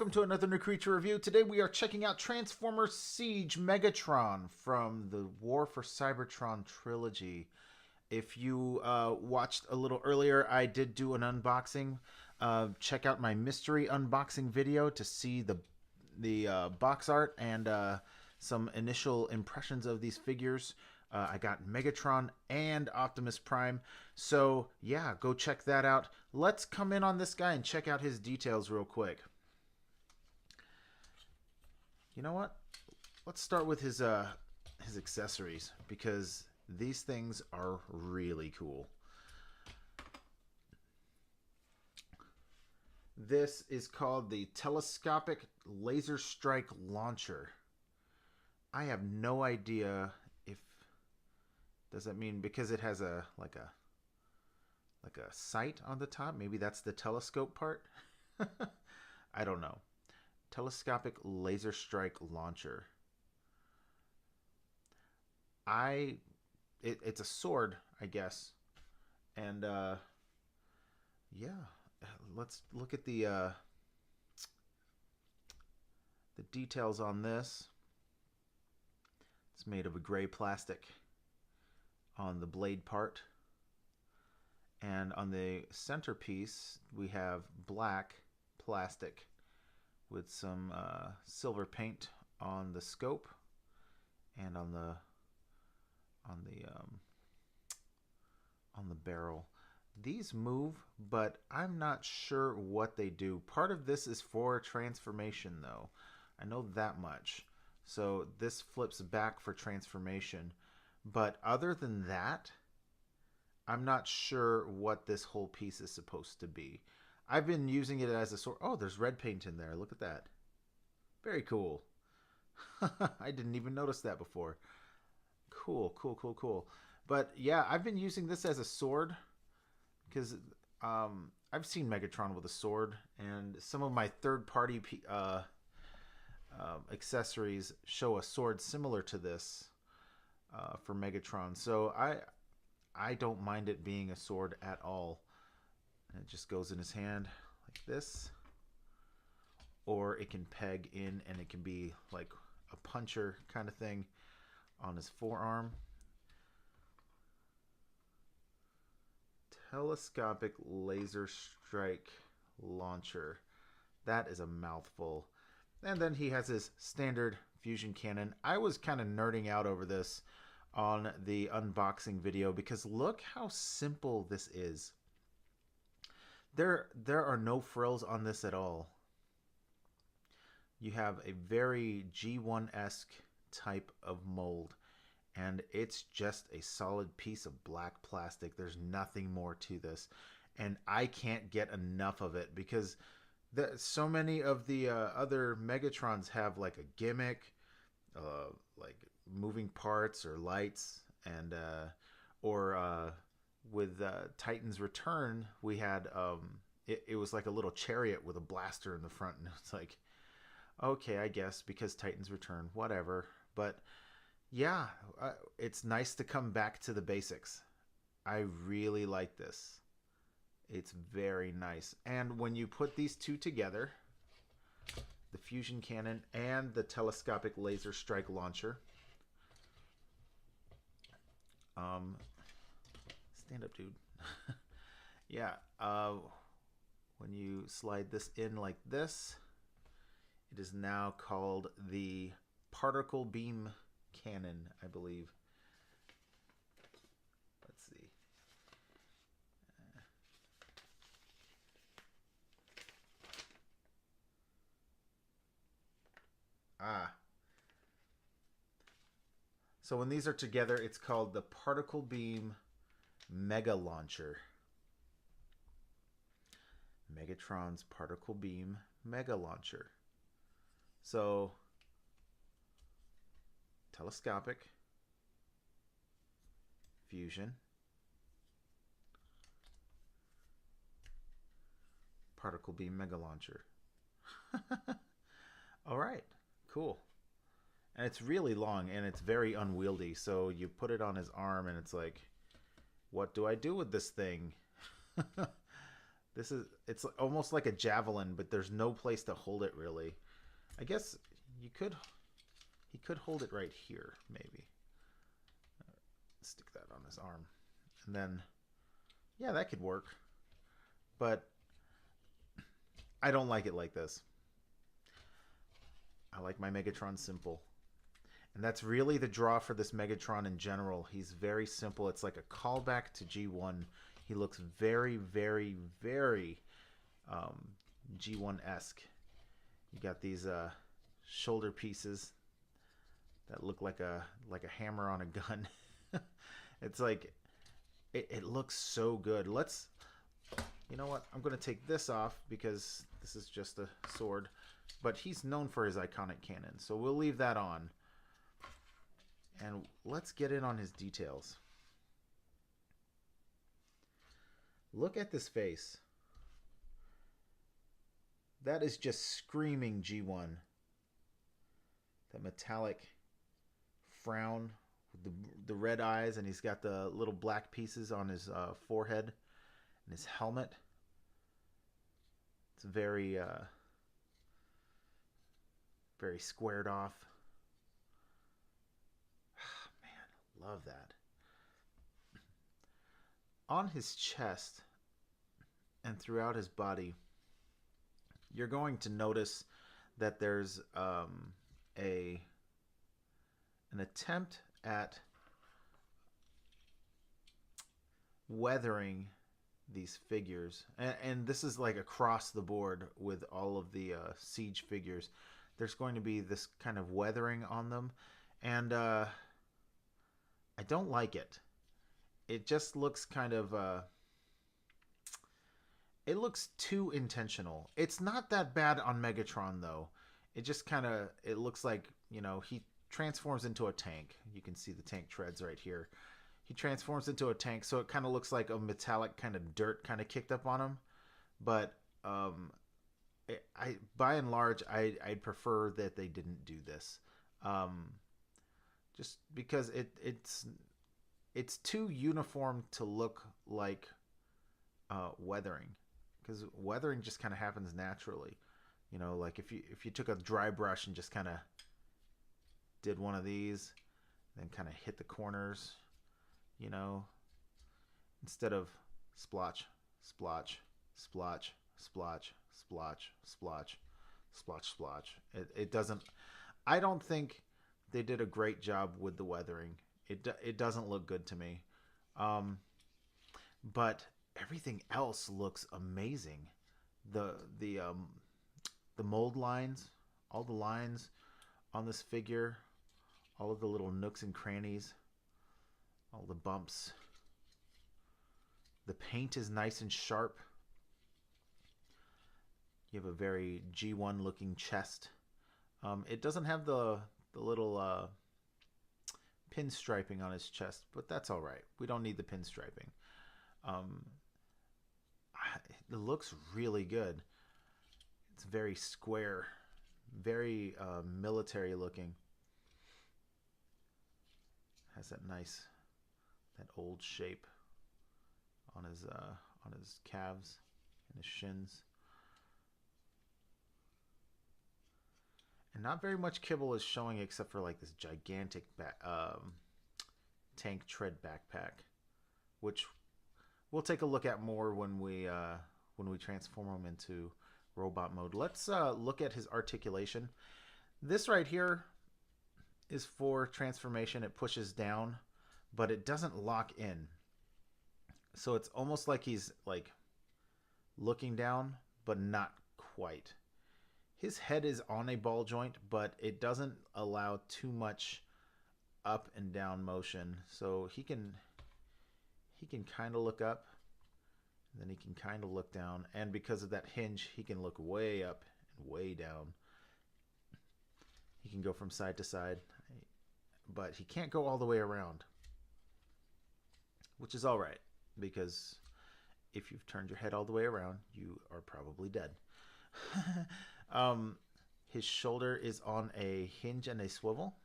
welcome to another New Creature Review. Today we are checking out Transformers Siege Megatron from the War for Cybertron trilogy. If you watched a little earlier, I did do an unboxing. Check out my mystery unboxing video to see the box art and some initial impressions of these figures. I got Megatron and Optimus Prime. So, yeah, go check that out. Let's come in on this guy and check out his details real quick. You know what? Let's start with his accessories, because these things are really cool. This is called the Telescopic Laser Strike Launcher. I have no idea if... Does that mean because it has a like a sight on the top? Maybe that's the telescope part? I don't know. Telescopic Laser Strike Launcher. It's a sword, I guess. And yeah, let's look at the details on this. It's made of a gray plastic on the blade part. And on the centerpiece, we have black plastic with some silver paint on the scope and on the barrel. These move, but I'm not sure what they do. Part of this is for transformation, though. I know that much. So this flips back for transformation. But other than that, I'm not sure what this whole piece is supposed to be. I've been using it as a sword. Oh, there's red paint in there. Look at that. Very cool. I didn't even notice that before. Cool, cool, cool, cool. But yeah, I've been using this as a sword because I've seen Megatron with a sword, and some of my third-party accessories show a sword similar to this for Megatron. So I don't mind it being a sword at all. And it just goes in his hand like this. Or it can peg in and it can be like a puncher kind of thing on his forearm. Telescopic Laser Strike Launcher. That is a mouthful. And then he has his standard fusion cannon. I was kind of nerding out over this on the unboxing video because look how simple this is. There are no frills on this at all. You have a very G1-esque type of mold, and it's just a solid piece of black plastic. There's nothing more to this, and I can't get enough of it because so many of the other Megatrons have like a gimmick, like moving parts or lights, and with Titan's Return, we had it was like a little chariot with a blaster in the front, and it's like, okay, I guess because Titan's Return, whatever. But yeah, it's nice to come back to the basics. I really like this. It's very nice. And when you put these two together, the fusion cannon and the telescopic laser strike launcher, stand up, dude. Yeah, when you slide this in like this, it is now called the particle beam cannon, I believe. Let's see. So when these are together, it's called the particle beam mega launcher. Megatron's particle beam mega launcher. So telescopic, fusion, particle beam mega launcher. All right, cool. And it's really long and it's very unwieldy. So you put it on his arm and it's like, what do I do with this thing? It's almost like a javelin, but there's no place to hold it really. I guess you could he could hold it right here maybe. Stick that on his arm. And then yeah, that could work. But I don't like it like this. I like my Megatron simple. And that's really the draw for this Megatron in general. He's very simple. It's like a callback to G1. He looks very, very, very G1-esque. You got these shoulder pieces that look like a hammer on a gun. It's like it looks so good. You know what? I'm going to take this off because this is just a sword. But he's known for his iconic cannon, so we'll leave that on. And let's get in on his details. Look at this face. That is just screaming G1. That metallic frown with the red eyes, and he's got the little black pieces on his forehead and his helmet. It's very very squared off. Man, love that. On his chest and throughout his body, you're going to notice that there's an attempt at weathering these figures, and this is like across the board with all of the siege figures. There's going to be this kind of weathering on them, and I don't like it. It just looks kind of it looks too intentional. It's not that bad on Megatron though. It just kind of, it looks like, you know, he transforms into a tank. You can see the tank treads right here. He transforms into a tank, so it kind of looks like a metallic kind of dirt kind of kicked up on him. But I by and large, I'd prefer that they didn't do this, just because it's too uniform to look like weathering, because weathering just kind of happens naturally. You know, like if you took a dry brush and just kind of did one of these, then kind of hit the corners, you know, instead of splotch, splotch, splotch, splotch, splotch, splotch, splotch, splotch. It doesn't. I don't think they did a great job with the weathering. It doesn't look good to me. But everything else looks amazing. The mold lines, all the lines on this figure, all of the little nooks and crannies, all the bumps. The paint is nice and sharp. You have a very G1 looking chest. It doesn't have the little pinstriping on his chest, but that's all right. We don't need the pinstriping. It looks really good. It's very square, very military looking. Has that nice, that old shape on his calves and his shins. And not very much kibble is showing except for like this gigantic tank tread backpack, which we'll take a look at more when we transform him into robot mode. Let's look at his articulation. This right here is for transformation. It pushes down, but it doesn't lock in. So it's almost like he's like looking down, but not quite. His head is on a ball joint, but it doesn't allow too much up and down motion. So he can kind of look up, and then he can kind of look down. And because of that hinge, he can look way up and way down. He can go from side to side, but he can't go all the way around, which is all right, because if you've turned your head all the way around, you are probably dead. His shoulder is on a hinge and a swivel,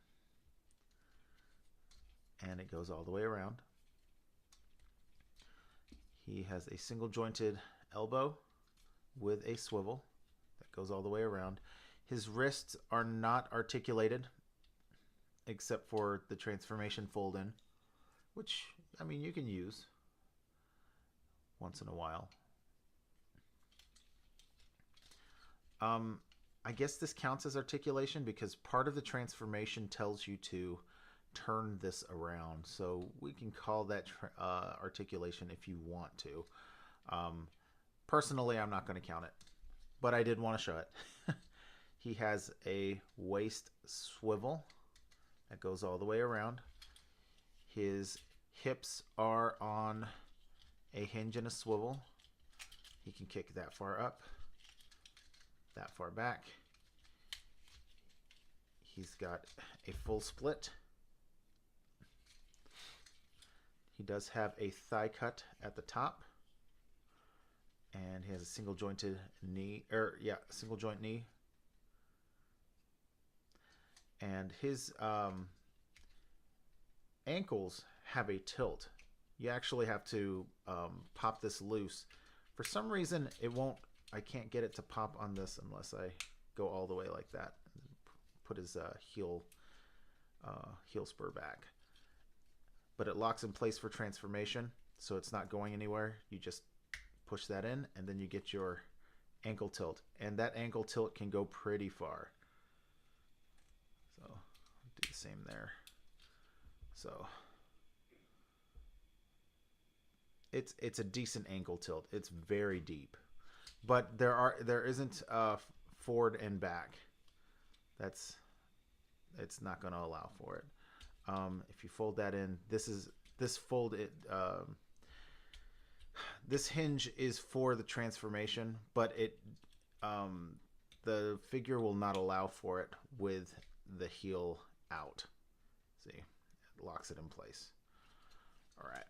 and it goes all the way around. He has a single jointed elbow with a swivel that goes all the way around. His wrists are not articulated except for the transformation fold in, which, I mean, you can use once in a while. I guess this counts as articulation because part of the transformation tells you to turn this around. So we can call that articulation if you want to. Personally, I'm not going to count it, but I did want to show it. He has a waist swivel that goes all the way around. His hips are on a hinge and a swivel. He can kick that far up, that far back. He's got a full split. He does have a thigh cut at the top. And he has a single jointed knee, single joint knee. And his ankles have a tilt. You actually have to pop this loose. For some reason, I can't get it to pop on this unless I go all the way like that. Put his heel spur back. But it locks in place for transformation, so it's not going anywhere. You just push that in, and then you get your ankle tilt. And that ankle tilt can go pretty far. So do the same there. So it's a decent ankle tilt. It's very deep, but there isn't forward and back. It's not going to allow for it. If you fold that in, this hinge is for the transformation, but the figure will not allow for it with the heel out. See, it locks it in place. All right.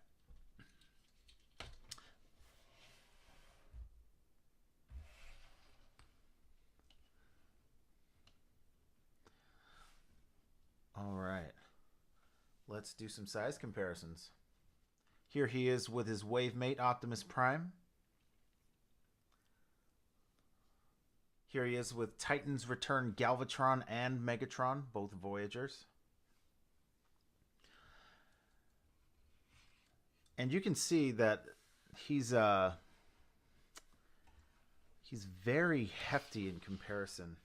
All right. Let's do some size comparisons. Here he is with his wave mate, Optimus Prime. Here he is with Titan's Return Galvatron and Megatron, both Voyagers. And you can see that he's very hefty in comparison.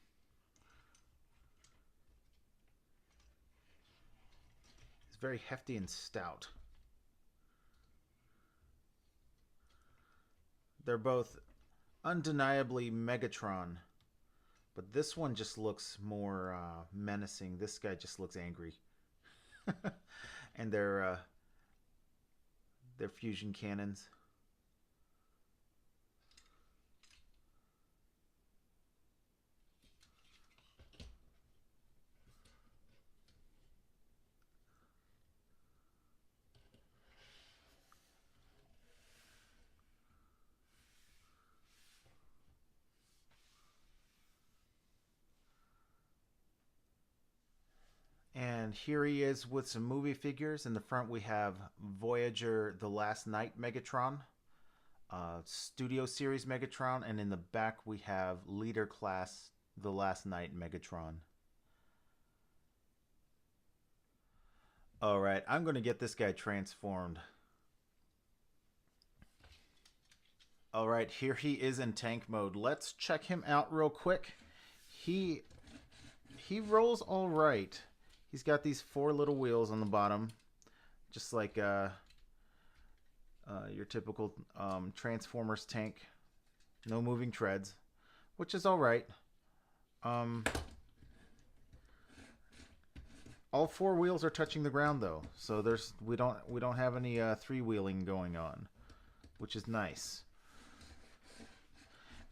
He's very hefty and stout. They're both undeniably Megatron, but this one just looks more menacing. This guy just looks angry. And they're fusion cannons. And here he is with some movie figures. In the front we have Voyager The Last Night Megatron, Studio Series Megatron, and in the back we have Leader Class The Last Night Megatron. Alright, I'm going to get this guy transformed. Alright, here he is in tank mode. Let's check him out real quick. He rolls alright. He's got these 4 little wheels on the bottom, just like your typical Transformers tank. No moving treads, which is all right. All 4 wheels are touching the ground though, so we don't have any 3-wheeling going on, which is nice.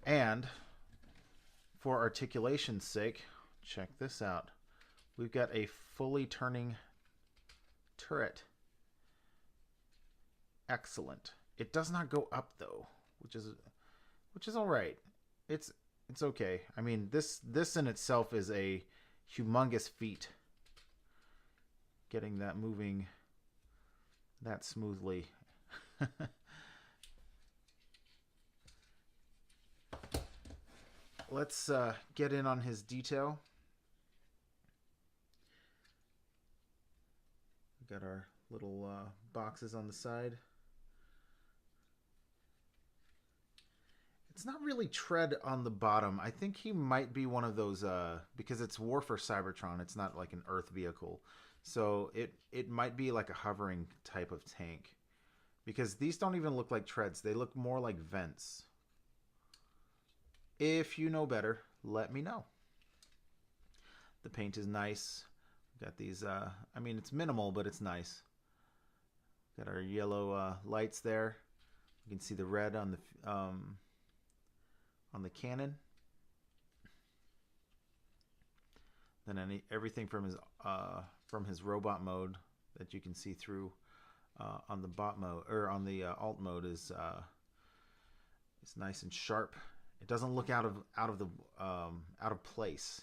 And for articulation's sake, check this out. We've got a fully turning turret. Excellent. It does not go up though, which is all right. It's okay. I mean, this in itself is a humongous feat. Getting that moving that smoothly. let's get in on his detail. Got our little boxes on the side. It's not really tread on the bottom. I think he might be one of those because it's War for Cybertron. It's not like an Earth vehicle, so it might be like a hovering type of tank. Because these don't even look like treads; they look more like vents. If you know better, let me know. The paint is nice. Got these. I mean, it's minimal, but it's nice. Got our yellow lights there. You can see the red on the cannon. Then everything from his robot mode that you can see through on the bot mode or on the alt mode is nice and sharp. It doesn't look out of place,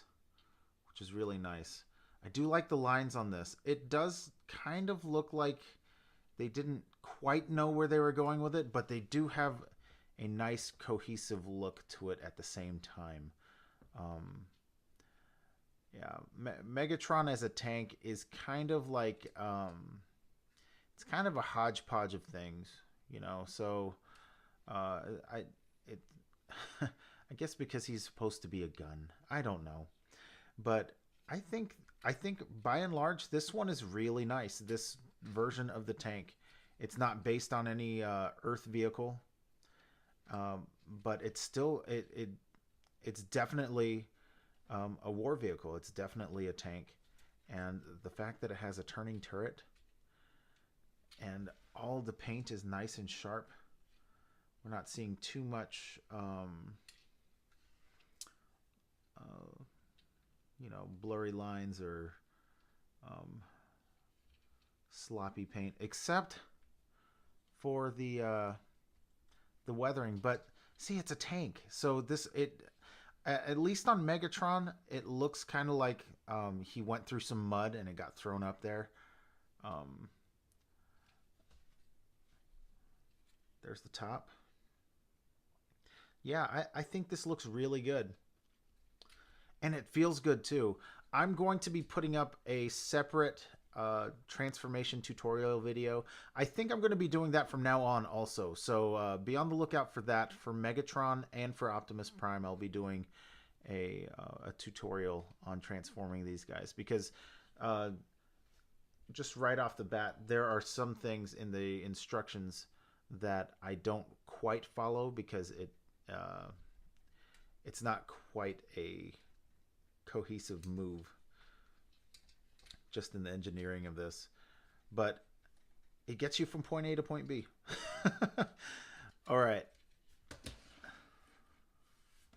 which is really nice. I do like the lines on this. It does kind of look like they didn't quite know where they were going with it, but they do have a nice cohesive look to it at the same time. Yeah, Megatron as a tank is kind of like it's kind of a hodgepodge of things, you know. So I guess because he's supposed to be a gun, I don't know, but I think by and large this one is really nice. This version of the tank, it's not based on any Earth vehicle, but it's still it's definitely a war vehicle. It's definitely a tank, and the fact that it has a turning turret and all the paint is nice and sharp. We're not seeing too much you know, blurry lines or sloppy paint, except for the weathering. But see, it's a tank, so at least on Megatron, it looks kind of like he went through some mud and it got thrown up there. There's the top. Yeah, I think this looks really good. And it feels good too. I'm going to be putting up a separate transformation tutorial video. I think I'm going to be doing that from now on also. So be on the lookout for that. For Megatron and for Optimus Prime, I'll be doing a tutorial on transforming these guys. Because just right off the bat, there are some things in the instructions that I don't quite follow because it's not quite a cohesive move just in the engineering of this, but it gets you from point A to point B. All right,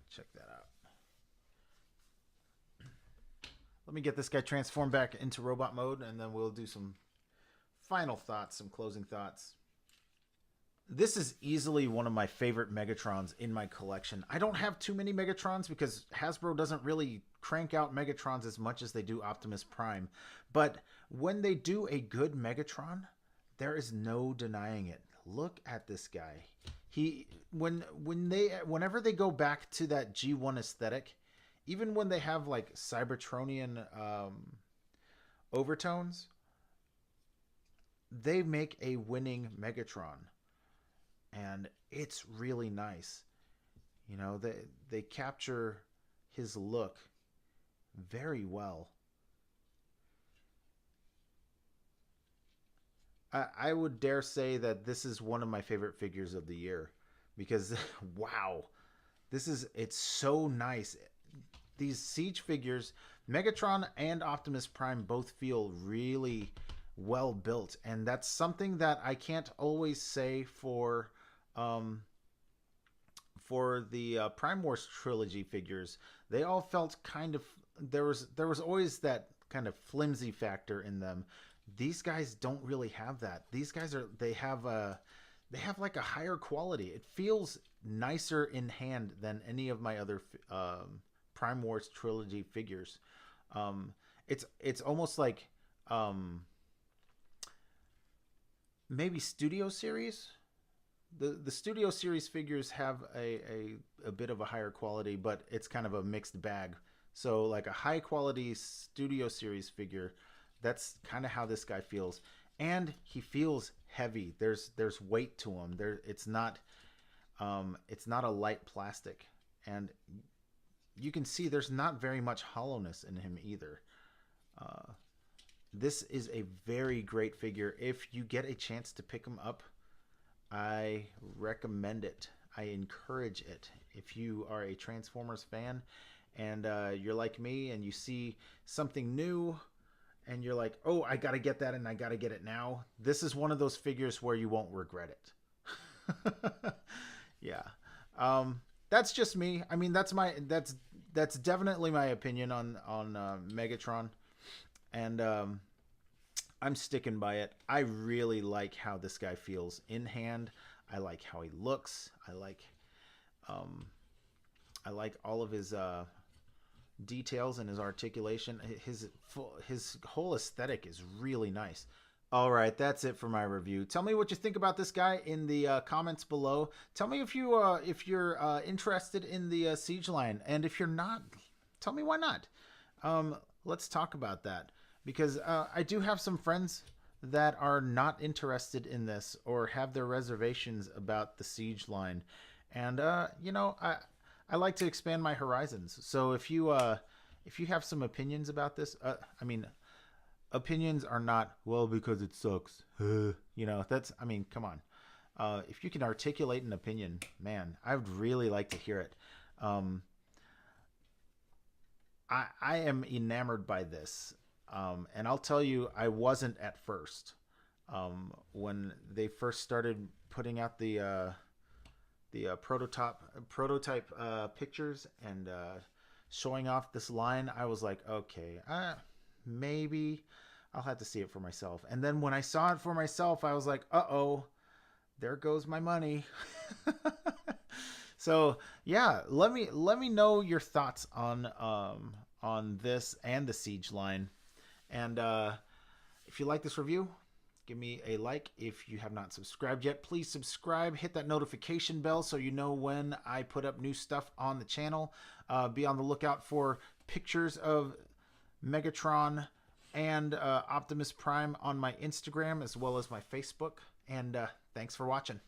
check that out. Let me get this guy transformed back into robot mode, and then we'll do some final thoughts, some closing thoughts. This is easily one of my favorite Megatrons in my collection. I don't have too many Megatrons because Hasbro doesn't really crank out Megatrons as much as they do Optimus Prime. But when they do a good Megatron, there is no denying it. Look at this guy. Whenever they go back to that G1 aesthetic, even when they have like Cybertronian overtones, they make a winning Megatron. And it's really nice. You know, they capture his look very well. I would dare say that this is one of my favorite figures of the year because wow, it's so nice. These Siege figures, Megatron and Optimus Prime both feel really well built, and that's something that I can't always say for the Prime Wars trilogy figures. They all felt kind of there was always that kind of flimsy factor in them. These guys don't really have that. These guys they have like a higher quality. It feels nicer in hand than any of my other Prime Wars trilogy figures. It's almost like maybe Studio Series, The Studio Series figures have a bit of a higher quality, but it's kind of a mixed bag. So like a high quality Studio Series figure, that's kind of how this guy feels. And he feels heavy. There's weight to him. It's not a light plastic. And you can see there's not very much hollowness in him either. This is a very great figure. If you get a chance to pick him up, I recommend it. I encourage it. If you are a Transformers fan and you're like me and you see something new and you're like, oh, I got to get that and I got to get it now, this is one of those figures where you won't regret it. Yeah. That's just me. I mean, that's definitely my opinion on Megatron. And I'm sticking by it. I really like how this guy feels in hand. I like how he looks. I like all of his details and his articulation. His whole aesthetic is really nice. All right, that's it for my review. Tell me what you think about this guy in the comments below. Tell me if you're interested in the Siege line, and if you're not, tell me why not. Let's talk about that. Because I do have some friends that are not interested in this or have their reservations about the Siege line. And, you know, I like to expand my horizons. So if you have some opinions about this, I mean, opinions are not, well, because it sucks. You know, I mean, come on. If you can articulate an opinion, man, I would really like to hear it. I am enamored by this. And I'll tell you, I wasn't at first. When they first started putting out the prototype pictures and showing off this line, I was like, okay, maybe I'll have to see it for myself. And then when I saw it for myself, I was like, uh-oh, there goes my money. So yeah, let me know your thoughts on this and the Siege line. And if you like this review, give me a like. If you have not subscribed yet, please subscribe. Hit that notification bell so you know when I put up new stuff on the channel. Be on the lookout for pictures of Megatron and Optimus Prime on my Instagram as well as my Facebook. And thanks for watching.